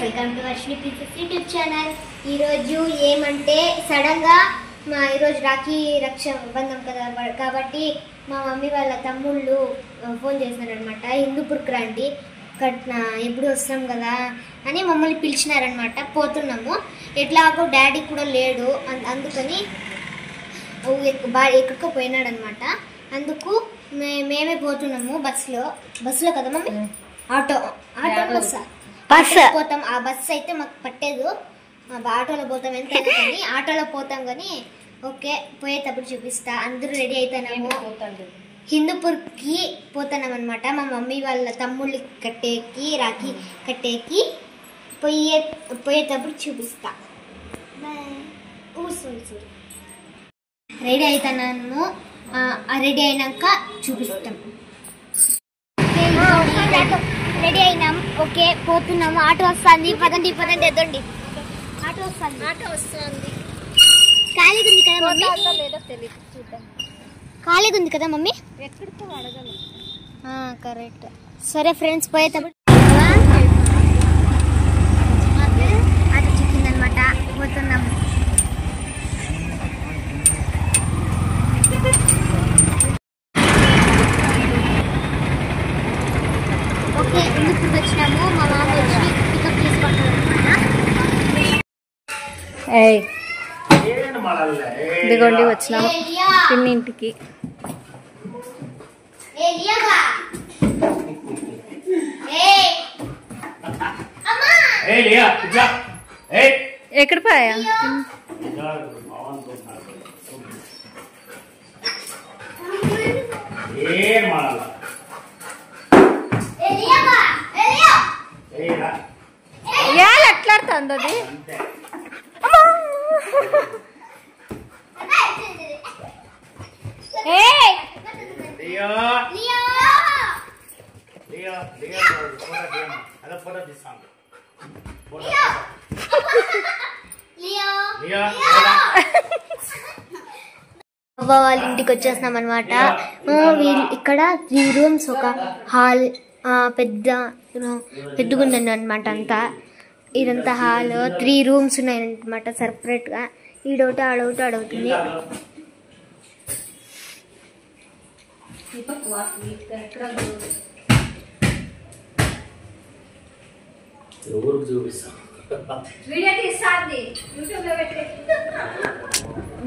Welcome to Varshini princess YouTube channel. ఈరోజు ఏమంటే సడన్గా ఈరోజు రాఖీ రక్షాబంధం కదా కాబట్టి మా మమ్మీ వాళ్ళ తమ్ముళ్ళు ఫోన్ చేసినారనమాట. హిందూపూర్కి రండి ఎప్పుడు వస్తాం కదా అని మమ్మల్ని పిలిచినారనమాట. పోతున్నాము. ఎట్లాగో డాడీ కూడా లేడు, అందుకని ఎక్కడికో పోయినాడనమాట. అందుకు మేమే పోతున్నాము బస్సులో కదా మమ్మీ, ఆటో బస్సు పోతాం. ఆ బస్సు అయితే మాకు పట్టేదు, ఆటోలో పోతాం. ఎంత కానీ ఆటోలో పోతాం కానీ ఓకే, పోయేటప్పుడు చూపిస్తా. అందరూ రెడీ అవుతున్నాము, హిందూపూర్కి పోతున్నాం అనమాట. మా మమ్మీ వాళ్ళ తమ్ముళ్ళు కట్టేకి రాఖీ కట్టేకి పోయేటప్పుడు చూపిస్తా. రెడీ అవుతున్నాను, రెడీ అయినాక చూపిస్తాం. రెడీ అయినాం, ఓకే పోతున్నాము. ఆటో వస్తుంది, పదండి ఎద్దండి. ఆటో వస్తుంది. ఖాళీగా ఉంది కదా మమ్మీ? లేదో తెలియదు, చూద్దాం. ఖాళీగా ఉంది కదా మమ్మీ? ఎక్కడికో అడగను. కరెక్ట్. సరే ఫ్రెండ్స్, పోయేటప్పుడు ఆటో చిక్కిందనమాట, పోతున్నాము. ఓకే, ఎందుకు వచ్చినాము? మా మామ వచ్చి పికప్ చేసుకుంటారు అనమాట. ఇదిగోండి వచ్చినాము పిన్నింటికి. ఎక్కడ పోయా? ఎట్లాడుతుంది అది? వాళ్ళ ఇంటికి వచ్చేస్తున్నాం అనమాట. ఇక్కడ 3 రూమ్స్, ఒక హాల్, పెద్దగా ఉందండి అనమాట. అంతా ఇదంతా హాల్, 3 రూమ్స్ ఉన్నాయన్నమాట సపరేట్గా. ఈడొకటి ఆడొకటి అడుగుతుంది.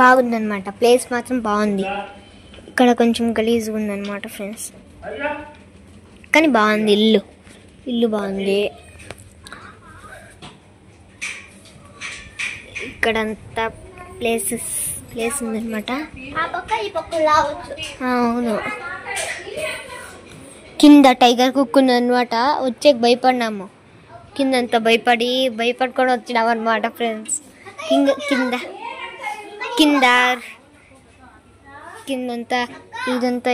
బాగుందన్నమాట, ప్లేస్ మాత్రం బాగుంది. ఇక్కడ కొంచెం గలీజ్గా ఉందన్నమాట ఫ్రెండ్స్, కానీ బాగుంది. ఇల్లు బాగుంది. ఇక్కడంతా ప్లేస్ ఉందన్నమాట. అవును, కింద టైగర్ కుక్ ఉందన్నమాట. వచ్చేకి భయపడినాము, కిందంతా భయపడుకొని వచ్చినాం అనమాట ఫ్రెండ్స్. కిందంతా ఇదంతా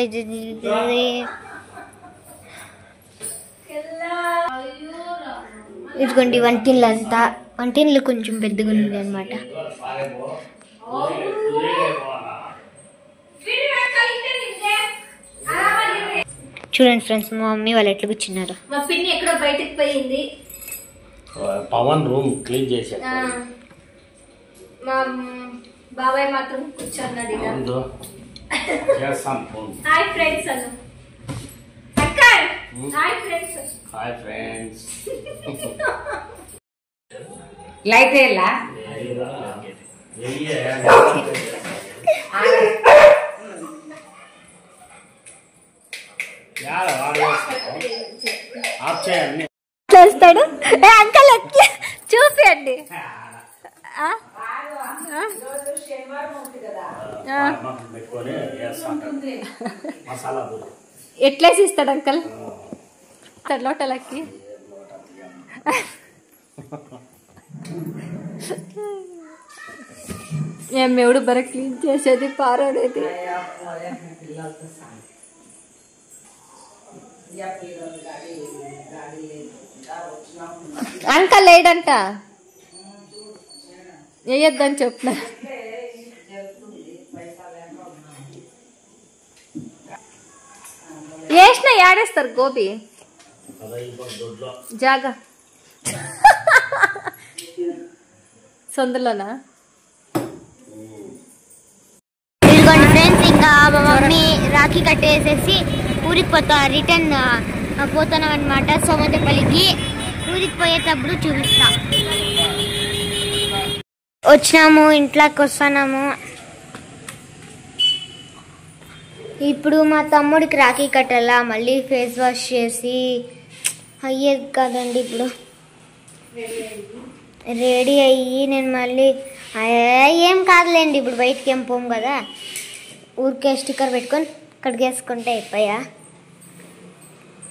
ఇదిగోండి వంటిన్లు కొంచెం పెద్దగా ఉంది అనమాట. చూడండి ఫ్రెండ్స్, మా మమ్మీ వాళ్ళు ఎట్లా కూర్చున్నారు. మా పిన్ని ఎక్కడో బయటకు పోయింది. పవన్ రూమ్ క్లీన్ చేసా. మా బాబాయ్ మాత్రం కూర్చున్నాడు. Hi friends Anu. Hi friends. Light ఎలా చేస్తాడు అంకల్, చూపియండి. ఎట్లేసి ఇస్తాడు అంకల్ లోటలకి? ఎవడు బర క్లీన్ చేసేది, పారేది. అంకల్ లేడంట, వేయొద్దని చెప్తున్నా. వేసిన యాడేస్తారు గోబీ జాగా. సొంతలోనా? ఇదిగోండి ఫ్రెండ్స్, ఇంకా మా మమ్మీ రాఖీ కట్టేసేసి ఊరికి రిటర్న్ పోతున్నాం అనమాట. సోమతపల్లికి ఊరికి పోయేటప్పుడు చూపిస్తా. వచ్చినాము, ఇంట్లోకి వస్తున్నాము. ఇప్పుడు మా తమ్ముడికి రాఖీ కట్టాలా, మళ్ళీ ఫేస్ వాష్ చేసి అయ్యేది కదండి. ఇప్పుడు రెడీ అయ్యి నేను మళ్ళీ ఏం కాదులేండి, ఇప్పుడు బయటికి ఏం పోము కదా, ఊరికే స్టిక్కర్ పెట్టుకొని కడిగేసుకుంటే అయిపోయా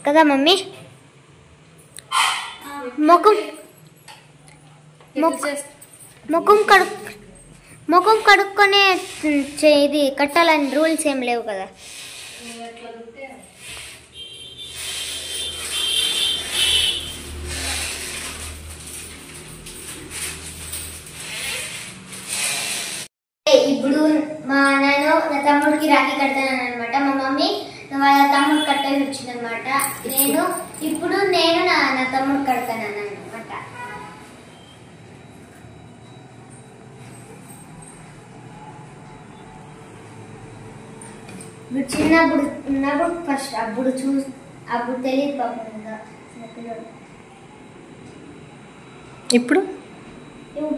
కదా మమ్మీ. ముఖం కడుక్కొనే ఇది కట్టాలని రూల్స్ ఏం లేవు కదా. ఇప్పుడు నేను నా తమ్ముడికి రాఖీ కడతాను అనమాట. మా మమ్మీ వాళ్ళ తమ్ముడు కట్టేసి వచ్చింది అనమాట. ఇప్పుడు నేను నా తమ్ముడు కడతాను అనమాట. ఇప్పుడు చిన్నప్పుడు ఉన్నప్పుడు ఫస్ట్ అప్పుడు తెలియదు పాపం. ఇంకా చిన్నపిల్లడు, ఇప్పుడు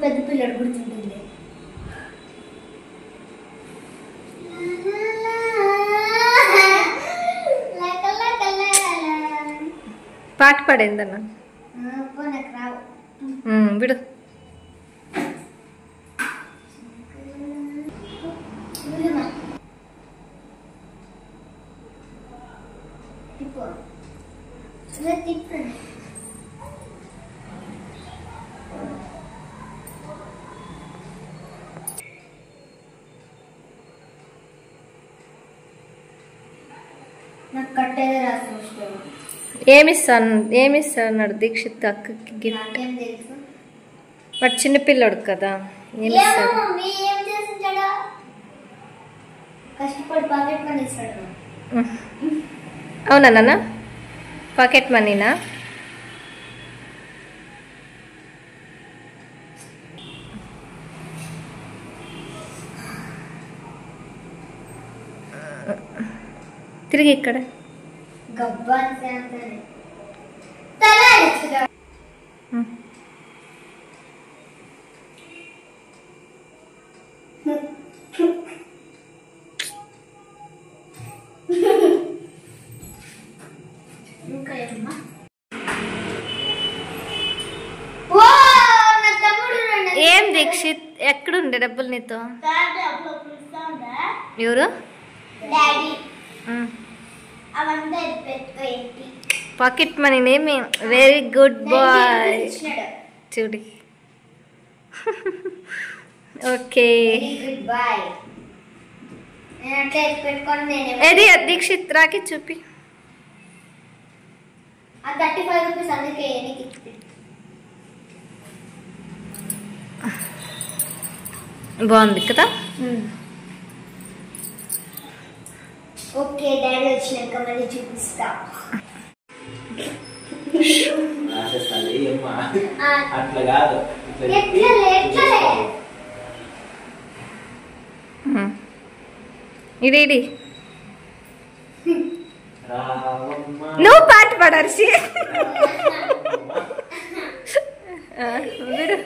పెద్ద పిల్లడు గుర్తుంటుంది. పాట పాడేందన్న విడు. నాకు కట్టేదే రాసు. ఏమిస్తాడు దీక్షిత్ అక్కకి గిఫ్ట్? వాడు చిన్నపిల్లడు కదా, ఏమిస్తాడు? కష్టపడి పాకెట్ మనీ ఇస్తాడు. అవునా నాన్న, పాకెట్ మనీనా? తిరిగి ఇక్కడ ఏం దీక్షిత్, ఎక్కడుండే డబ్బులు నీతో? ఎవరు? పాకెట్ మనీ నేమి. Very good boy. చూడి. ఓకే, ఏది దీక్షిత్ రాకి చూపి. 35 రూపీస్ అందుకే. బాగుంది కదా. ఓకే, డాడీ వచ్చినాక మళ్ళీ చూపిస్తా. అట్లా కాదు, ఇది నువ్వు పాట పాడర్షి. విడు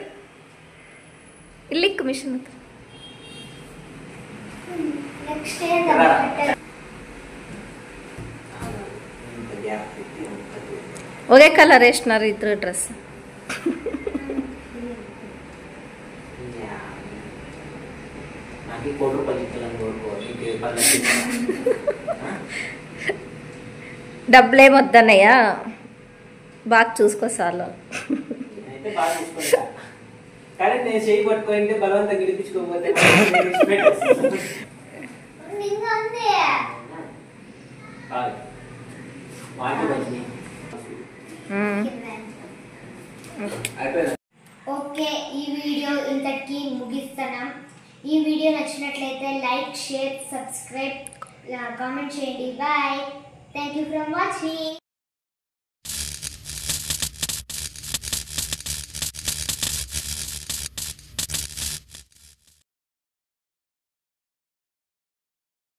ఇల్లిక్కు మిషన్. ఒకే కలర్ వేసినారు ఇద్దరు డ్రెస్. డబ్బులేమొద్దన్నయ్యా, బాగా చూసుకో సార్లు. కానీ నేను చేయి పట్టుకుంటే బలవంతం గెలిపించుకోకపోతే ఓకే, ఈ వీడియో ఇంతకి ముగిస్తున్నాం. ఈ వీడియో నచ్చినట్లయితే లైక్, షేర్, సబ్స్క్రైబ్, కామెంట్ చేయండి. Bye. Thank you for watching.